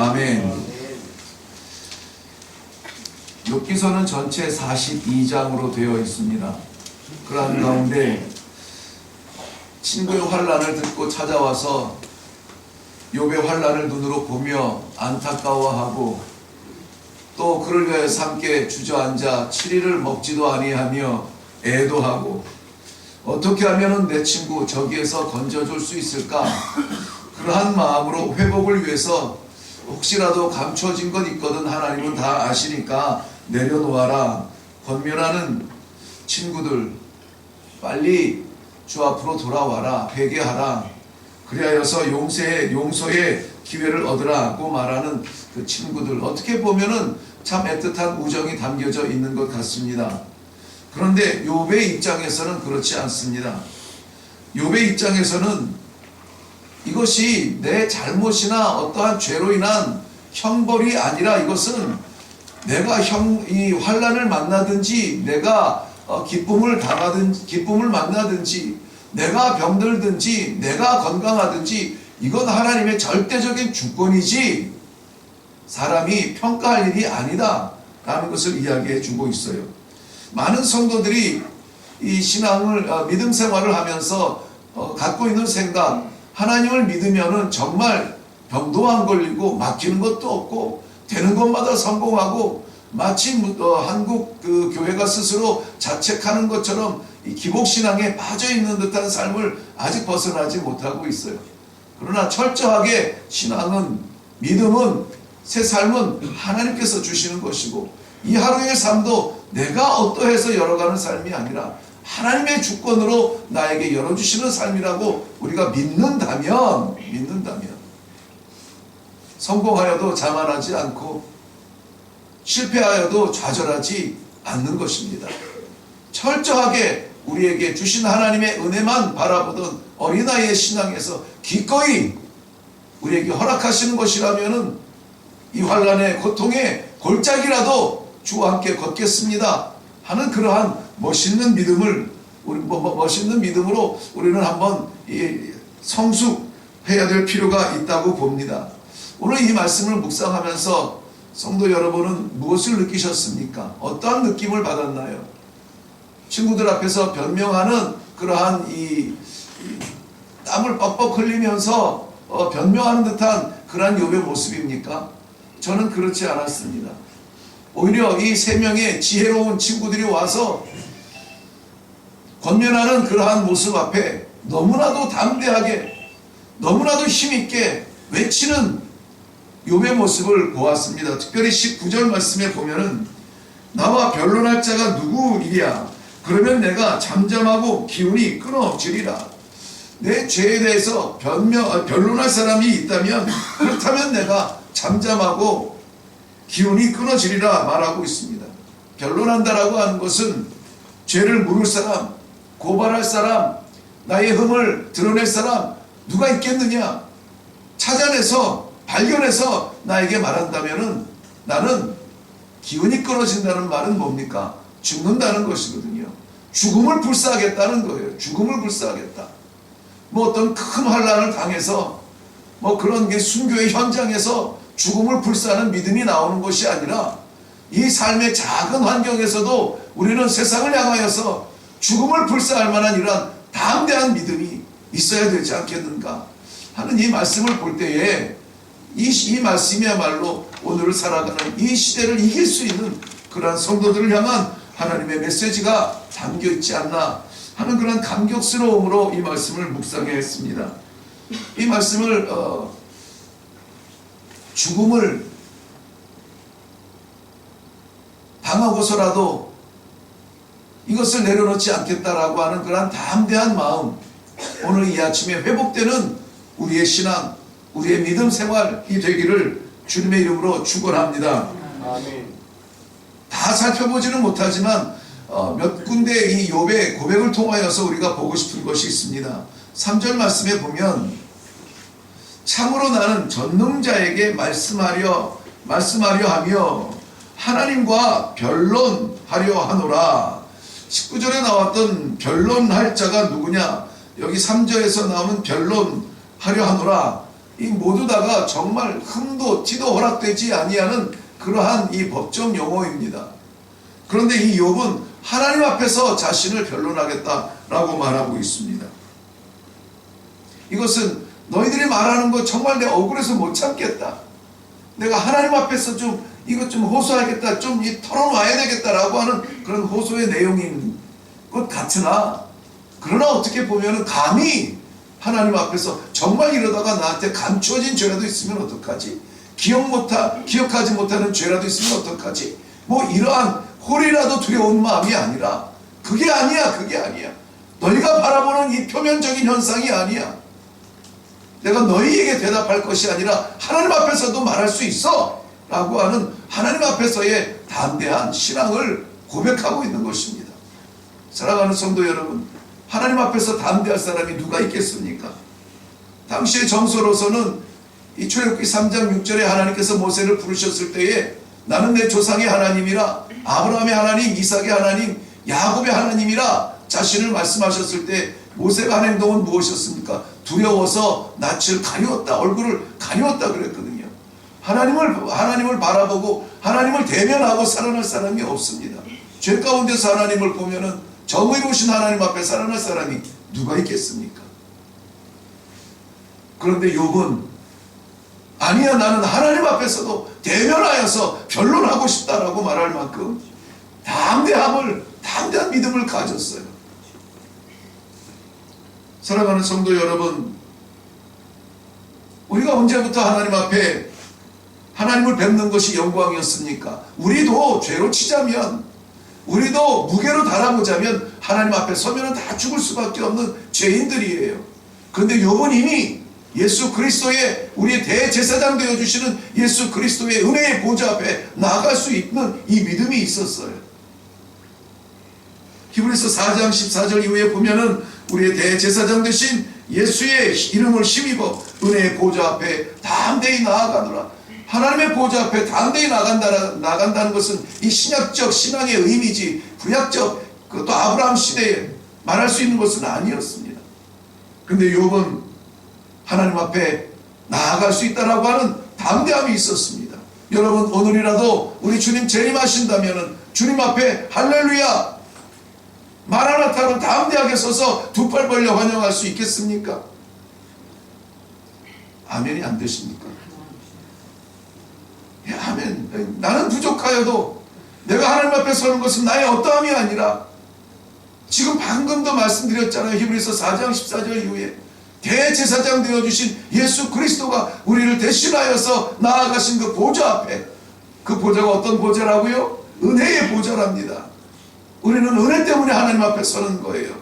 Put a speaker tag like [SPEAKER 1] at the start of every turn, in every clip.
[SPEAKER 1] 아멘. 욥기서는 전체 42장으로 되어 있습니다. 그러한 가운데 친구의 환난을 듣고 찾아와서 욥의 환난을 눈으로 보며 안타까워하고 또 그를 위하여서 함께 주저앉아 7일을 먹지도 아니하며 애도하고 어떻게 하면 내 친구 저기에서 건져줄 수 있을까? 그러한 마음으로 회복을 위해서 혹시라도 감춰진 것 있거든 하나님은 다 아시니까 내려놓아라. 권면하는 친구들 빨리 주 앞으로 돌아와라. 회개하라. 그리하여서 용서의 기회를 얻으라고 말하는 그 친구들, 어떻게 보면은 참 애틋한 우정이 담겨져 있는 것 같습니다. 그런데 욥의 입장에서는 그렇지 않습니다. 욥의 입장에서는 이것이 내 잘못이나 어떠한 죄로 인한 형벌이 아니라 이것은 내가 이 환난을 만나든지 내가 기쁨을 만나든지 내가 병들든지 내가 건강하든지 이건 하나님의 절대적인 주권이지 사람이 평가할 일이 아니다 라는 것을 이야기해 주고 있어요. 많은 성도들이 이 신앙을 믿음 생활을 하면서 갖고 있는 생각, 하나님을 믿으면은 정말 병도 안 걸리고 막히는 것도 없고 되는 것마다 성공하고 마치 한국 그 교회가 스스로 자책하는 것처럼 이 기복신앙에 빠져있는 듯한 삶을 아직 벗어나지 못하고 있어요. 그러나 철저하게 신앙은, 믿음은, 새 삶은 하나님께서 주시는 것이고 이 하루의 삶도 내가 어떠해서 열어가는 삶이 아니라 하나님의 주권으로 나에게 열어주시는 삶이라고 우리가 믿는다면 성공하여도 자만하지 않고 실패하여도 좌절하지 않는 것입니다. 철저하게 우리에게 주신 하나님의 은혜만 바라보던 어린아이의 신앙에서 기꺼이 우리에게 허락하시는 것이라면은 이 환난의 고통의 골짜기라도 주와 함께 걷겠습니다 하는 그러한 멋있는 믿음을 멋있는 믿음으로 우리는 한번 성숙해야 될 필요가 있다고 봅니다. 오늘 이 말씀을 묵상하면서 성도 여러분은 무엇을 느끼셨습니까? 어떠한 느낌을 받았나요? 친구들 앞에서 변명하는 그러한 이 땀을 뻑뻑 흘리면서 변명하는 듯한 그러한 욥의 모습입니까? 저는 그렇지 않았습니다. 오히려 이 세 명의 지혜로운 친구들이 와서 권면하는 그러한 모습 앞에 너무나도 담대하게 너무나도 힘있게 외치는 욥의 모습을 보았습니다. 특별히 19절 말씀에 보면은 나와 변론할 자가 누구이랴? 그러면 내가 잠잠하고 기운이 끊어지리라. 내 죄에 대해서 변론할 사람이 있다면 그렇다면 내가 잠잠하고 기운이 끊어지리라 말하고 있습니다. 변론한다라고 하는 것은 죄를 물을 사람, 고발할 사람, 나의 흠을 드러낼 사람 누가 있겠느냐? 찾아내서 발견해서 나에게 말한다면은 나는 기운이 끊어진다는 말은 뭡니까? 죽는다는 것이거든요. 죽음을 불사하겠다는 거예요. 죽음을 불사하겠다. 뭐 어떤 큰 환난을 당해서 뭐 그런 게 순교의 현장에서 죽음을 불사하는 믿음이 나오는 것이 아니라 이 삶의 작은 환경에서도 우리는 세상을 향하여서 죽음을 불사할 만한 이러한 담대한 믿음이 있어야 되지 않겠는가 하는 이 말씀을 볼 때에 이 말씀이야말로 오늘을 살아가는 이 시대를 이길 수 있는 그러한 성도들을 향한 하나님의 메시지가 담겨 있지 않나 하는 그런 감격스러움으로 이 말씀을 묵상해 했습니다. 이 말씀을 죽음을 당하고서라도 이것을 내려놓지 않겠다라고 하는 그런 담대한 마음, 오늘 이 아침에 회복되는 우리의 신앙, 우리의 믿음 생활이 되기를 주님의 이름으로 축원합니다.
[SPEAKER 2] 아멘.
[SPEAKER 1] 다 살펴보지는 못하지만 몇 군데 이 욥의 고백을 통하여서 우리가 보고 싶은 것이 있습니다. 3절 말씀에 보면 참으로 나는 전능자에게 말씀하려 하며 하나님과 변론하려 하노라. 19절에 나왔던 변론할 자가 누구냐? 여기 3절에서 나오는 변론하려 하노라. 이 모두 다가 정말 흠도 티도 허락되지 아니하는 그러한 이 법정 용어입니다. 그런데 이 욥은 하나님 앞에서 자신을 변론하겠다라고 말하고 있습니다. 이것은 너희들이 말하는 거 정말 내가 억울해서 못 참겠다. 내가 하나님 앞에서 좀 이것 좀 호소하겠다. 좀 털어놔야 되겠다라고 하는 그런 호소의 내용인 것 같으나, 그러나 어떻게 보면 감히 하나님 앞에서 정말 이러다가 나한테 감추어진 죄라도 있으면 어떡하지? 기억하지 못하는 죄라도 있으면 어떡하지? 뭐 이러한 홀이라도 두려운 마음이 아니라, 그게 아니야. 너희가 바라보는 이 표면적인 현상이 아니야. 내가 너희에게 대답할 것이 아니라 하나님 앞에서도 말할 수 있어 라고 하는 하나님 앞에서의 담대한 신앙을 고백하고 있는 것입니다. 사랑하는 성도 여러분, 하나님 앞에서 담대할 사람이 누가 있겠습니까? 당시의 정서로서는 이 출애굽기 3장 6절에 하나님께서 모세를 부르셨을 때에 나는 내 조상의 하나님이라, 아브라함의 하나님, 이삭의 하나님, 야곱의 하나님이라 자신을 말씀하셨을 때 모세가 한 행동은 무엇이었습니까? 두려워서 낯을 가리웠다, 얼굴을 가리웠다 그랬거든요. 하나님을 바라보고 하나님을 대면하고 살아날 사람이 없습니다. 죄 가운데서 하나님을 보면은 정의로우신 하나님 앞에 살아날 사람이 누가 있겠습니까? 그런데 욥은 아니야, 나는 하나님 앞에서도 대면하여서 변론하고 싶다라고 말할 만큼 담대한 믿음을 가졌어요. 사랑하는 성도 여러분, 우리가 언제부터 하나님 앞에 하나님을 뵙는 것이 영광이었습니까? 우리도 죄로 치자면, 우리도 무게로 달아보자면 하나님 앞에 서면은 다 죽을 수밖에 없는 죄인들이에요. 그런데 욥은 이미 예수 그리스도의 우리의 대제사장 되어주시는 예수 그리스도의 은혜의 보좌 앞에 나아갈 수 있는 이 믿음이 있었어요. 히브리서 4장 14절 이후에 보면은 우리의 대제사장 되신 예수의 이름을 힘입어 은혜의 보좌 앞에 담대히 나아가노라. 하나님의 보좌 앞에 담대히 나간다는 것은 이 신약적 신앙의 의미지, 구약적 그것도 아브라함 시대에 말할 수 있는 것은 아니었습니다. 그런데 욥은 하나님 앞에 나아갈 수 있다라고 하는 담대함이 있었습니다. 여러분, 오늘이라도 우리 주님 재림하신다면 주님 앞에 할렐루야 마라나타로 담대하게 서서 두 팔 벌려 환영할 수 있겠습니까? 아멘이 안 되십니까? 예, 아멘. 나는 부족하여도 내가 하나님 앞에 서는 것은 나의 어떠함이 아니라, 지금 방금도 말씀드렸잖아요. 히브리서 4장 14절 이후에 대제사장 되어주신 예수 그리스도가 우리를 대신하여서 나아가신 그 보좌 앞에, 그 보좌가 어떤 보좌라고요? 은혜의 보좌랍니다. 우리는 은혜 때문에 하나님 앞에 서는 거예요.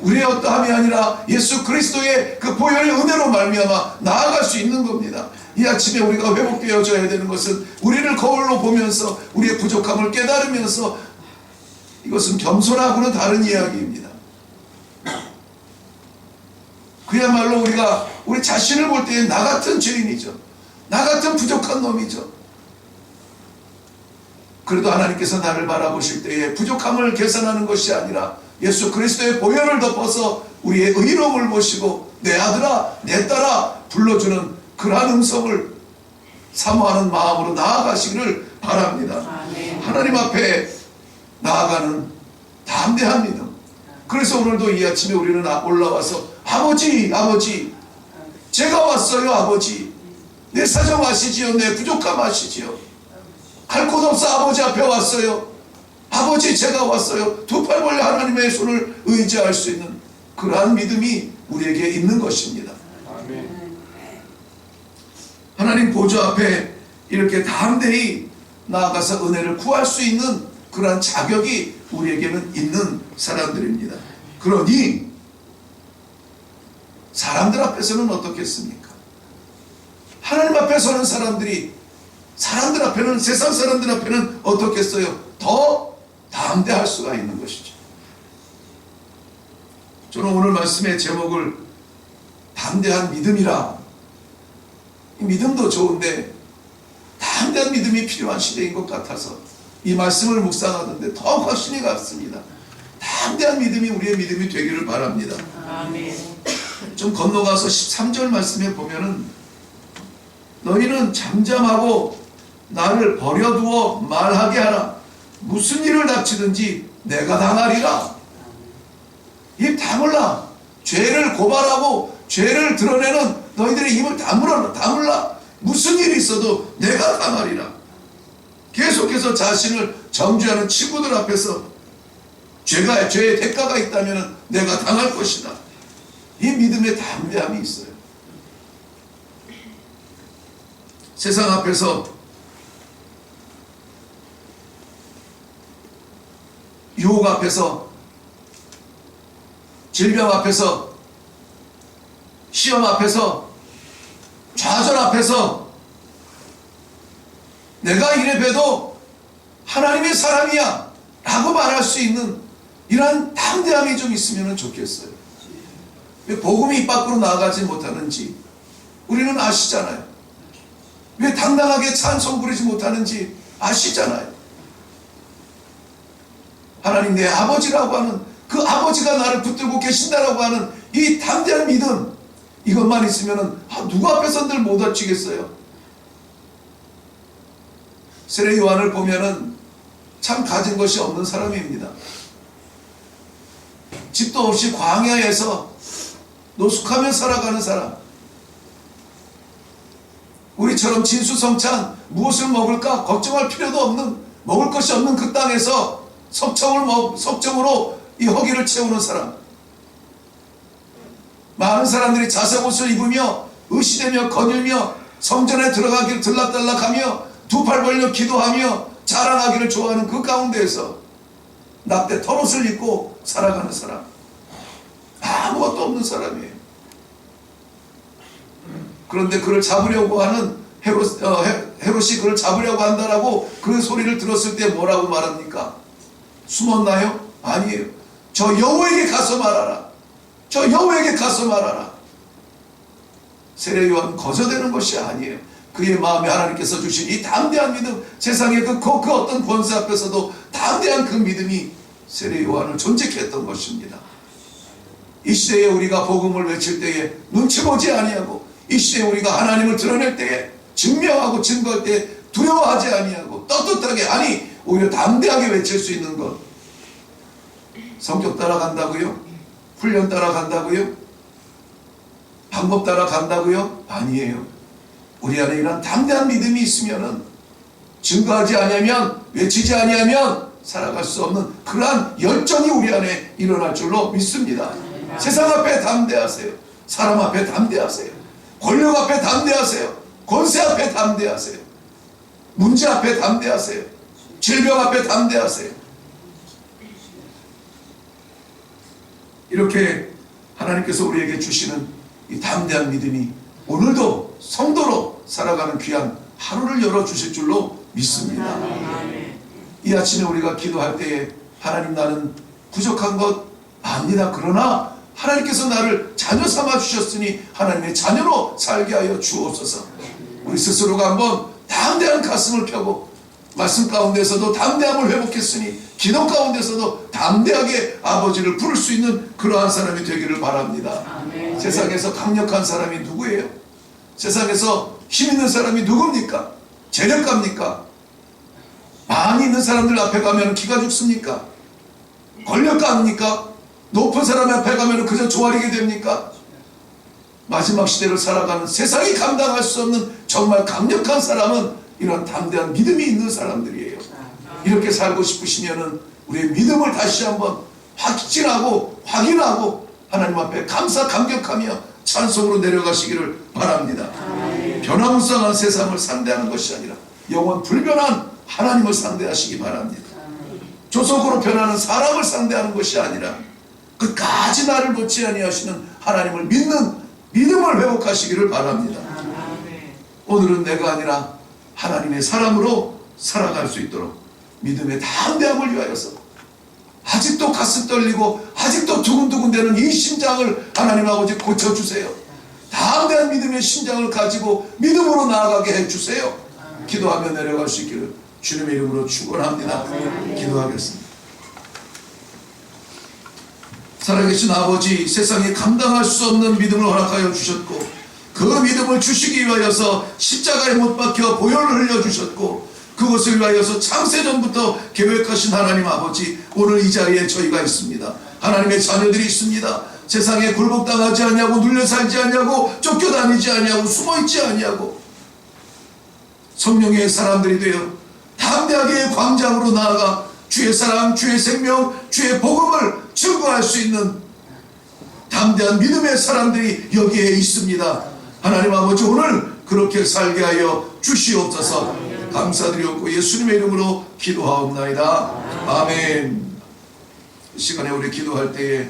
[SPEAKER 1] 우리의 어떠함이 아니라 예수 그리스도의 그 보혈의 은혜로 말미암아 나아갈 수 있는 겁니다. 이 아침에 우리가 회복되어져야 되는 것은 우리를 거울로 보면서 우리의 부족함을 깨달으면서, 이것은 겸손하고는 다른 이야기입니다. 그야말로 우리가 우리 자신을 볼 때에 나 같은 죄인이죠. 나 같은 부족한 놈이죠. 그래도 하나님께서 나를 바라보실 때에 부족함을 계산하는 것이 아니라 예수 그리스도의 보혈을 덮어서 우리의 의로움을 보시고 내 아들아 내 딸아 불러주는 그러한 음성을 사모하는 마음으로 나아가시기를 바랍니다. 하나님 앞에 나아가는 담대한 믿음. 그래서 오늘도 이 아침에 우리는 올라와서 아버지 제가 왔어요. 아버지 내 사정 아시지요? 내 부족함 아시지요? 갈 곳 없어 아버지 앞에 왔어요. 아버지 제가 왔어요. 두 팔 벌려 하나님의 손을 의지할 수 있는 그러한 믿음이 우리에게 있는 것입니다. 아멘. 하나님 보좌 앞에 이렇게 담대히 나아가서 은혜를 구할 수 있는 그러한 자격이 우리에게는 있는 사람들입니다. 그러니 사람들 앞에서는 어떻겠습니까? 하나님 앞에 서는 사람들이 사람들 앞에는, 세상 사람들 앞에는 어떻겠어요? 더 담대할 수가 있는 것이죠. 저는 오늘 말씀의 제목을 담대한 믿음이라, 믿음도 좋은데 담대한 믿음이 필요한 시대인 것 같아서 이 말씀을 묵상하던데 더 확신이 갔습니다. 담대한 믿음이 우리의 믿음이 되기를 바랍니다.
[SPEAKER 2] 아멘.
[SPEAKER 1] 좀 건너가서 13절 말씀에 보면은 너희는 잠잠하고 나를 버려두어 말하게 하라. 무슨 일을 닥치든지 내가 당하리라. 입 다물라. 죄를 고발하고 죄를 드러내는 너희들의 입을 다물라. 무슨 일이 있어도 내가 당하리라. 계속해서 자신을 정죄하는 친구들 앞에서 죄의 대가가 있다면 내가 당할 것이다. 이 믿음의 담대함이 있어요. 세상 앞에서 유혹 앞에서 질병 앞에서 시험 앞에서 좌절 앞에서 내가 이래봬도 하나님의 사람이야 라고 말할 수 있는 이러한 담대함이 좀 있으면 좋겠어요. 왜 복음이 입 밖으로 나가지 못하는지 우리는 아시잖아요. 왜 당당하게 찬송 부르지 못하는지 아시잖아요. 하나님 내 아버지라고 하는 그 아버지가 나를 붙들고 계신다라고 하는 이 담대한 믿음, 이것만 있으면 누구 앞에서 늘 못 어찌겠어요. 세례 요한을 보면은 참 가진 것이 없는 사람입니다. 집도 없이 광야에서 노숙하며 살아가는 사람. 우리처럼 진수성찬 무엇을 먹을까 걱정할 필요도 없는, 먹을 것이 없는 그 땅에서 석청으로 이 허기를 채우는 사람. 많은 사람들이 자색 옷을 입으며 의시되며 거닐며 성전에 들어가기를 들락달락하며 두 팔 벌려 기도하며 자랑하기를 좋아하는 그 가운데에서 낙대 털옷을 입고 살아가는 사람. 아무것도 없는 사람이에요. 그런데 그를 잡으려고 하는 헤롯이 그를 잡으려고 한다라고 그 소리를 들었을 때 뭐라고 말합니까? 숨었나요? 아니에요. 저 여호에게 가서 말하라. 저 여호에게 가서 말하라. 세례 요한 거저되는 것이 아니에요. 그의 마음에 하나님께서 주신 이 담대한 믿음, 세상의 그 어떤 권세 앞에서도 담대한 그 믿음이 세례 요한을 존재케 했던 것입니다. 이 시대에 우리가 복음을 외칠 때에 눈치 보지 아니하고, 이 시대에 우리가 하나님을 드러낼 때에 증명하고 증거할 때 두려워하지 아니하고 떳떳하게, 아니 오히려 담대하게 외칠 수 있는 것. 성격 따라간다고요? 훈련 따라간다고요? 방법 따라간다고요? 아니에요. 우리 안에 이런 담대한 믿음이 있으면은 증거하지 아니하면, 외치지 아니하면 살아갈 수 없는 그러한 열정이 우리 안에 일어날 줄로 믿습니다. 세상 앞에 담대하세요. 사람 앞에 담대하세요. 권력 앞에 담대하세요. 권세 앞에 담대하세요. 문제 앞에 담대하세요. 질병 앞에 담대하세요. 이렇게 하나님께서 우리에게 주시는 이 담대한 믿음이 오늘도 성도로 살아가는 귀한 하루를 열어주실 줄로 믿습니다. 이 아침에 우리가 기도할 때에 하나님 나는 부족한 것 압니다. 그러나 하나님께서 나를 자녀 삼아 주셨으니 하나님의 자녀로 살게 하여 주옵소서. 우리 스스로가 한번 담대한 가슴을 펴고 말씀 가운데서도 담대함을 회복했으니 기도 가운데서도 담대하게 아버지를 부를 수 있는 그러한 사람이 되기를 바랍니다. 아멘. 세상에서 강력한 사람이 누구예요? 세상에서 힘 있는 사람이 누굽니까? 재력가입니까? 많이 있는 사람들 앞에 가면 기가 죽습니까? 권력가입니까? 높은 사람 앞에 가면 그저 조아리게 됩니까? 마지막 시대를 살아가는 세상이 감당할 수 없는 정말 강력한 사람은 이런 담대한 믿음이 있는 사람들이에요. 이렇게 살고 싶으시면은 우리의 믿음을 다시 한번 확인하고 하나님 앞에 감격하며 찬송으로 내려가시기를 바랍니다. 변화무쌍한 세상을 상대하는 것이 아니라 영원 불변한 하나님을 상대하시기 바랍니다. 조속으로 변하는 사람을 상대하는 것이 아니라 끝까지 나를 놓지 아니하시는 하나님을 믿는 믿음을 회복하시기를 바랍니다. 오늘은 내가 아니라 하나님의 사람으로 살아갈 수 있도록 믿음의 담대함을 위하여서 아직도 가슴 떨리고 아직도 두근두근대는 이 심장을 하나님 아버지 고쳐주세요. 담대한 믿음의 심장을 가지고 믿음으로 나아가게 해주세요. 기도하며 내려갈 수 있기를 주님의 이름으로 축원합니다. 기도하겠습니다. 살아계신 아버지, 세상에 감당할 수 없는 믿음을 허락하여 주셨고 그 믿음을 주시기 위하여서 십자가에 못 박혀 보혈을 흘려주셨고 그것을 위하여서 창세전부터 계획하신 하나님 아버지, 오늘 이 자리에 저희가 있습니다. 하나님의 자녀들이 있습니다. 세상에 굴복당하지 않냐고, 눌려 살지 않냐고, 쫓겨다니지 않냐고, 숨어있지 않냐고, 성령의 사람들이 되어 담대하게 광장으로 나아가 주의 사랑, 주의 생명, 주의 복음을 증거할 수 있는 담대한 믿음의 사람들이 여기에 있습니다. 하나님 아버지, 오늘 그렇게 살게 하여 주시옵소서. 감사드리옵고 예수님의 이름으로 기도하옵나이다. 아멘. 이 시간에 우리 기도할 때에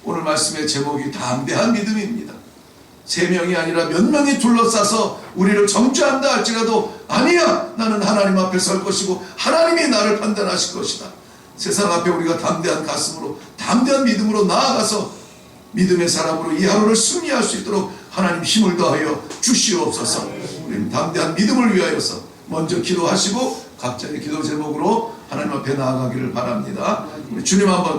[SPEAKER 1] 오늘 말씀의 제목이 담대한 믿음입니다. 3명이 아니라 몇 명이 둘러싸서 우리를 정죄한다 할지라도 아니야, 나는 하나님 앞에 설 것이고 하나님이 나를 판단하실 것이다. 세상 앞에 우리가 담대한 가슴으로, 담대한 믿음으로 나아가서 믿음의 사람으로 이 하루를 승리할 수 있도록 하나님 힘을 더하여 주시옵소서. 우리는 담대한 믿음을 위하여서 먼저 기도하시고 각자의 기도 제목으로 하나님 앞에 나아가기를 바랍니다. 우리 주님 한번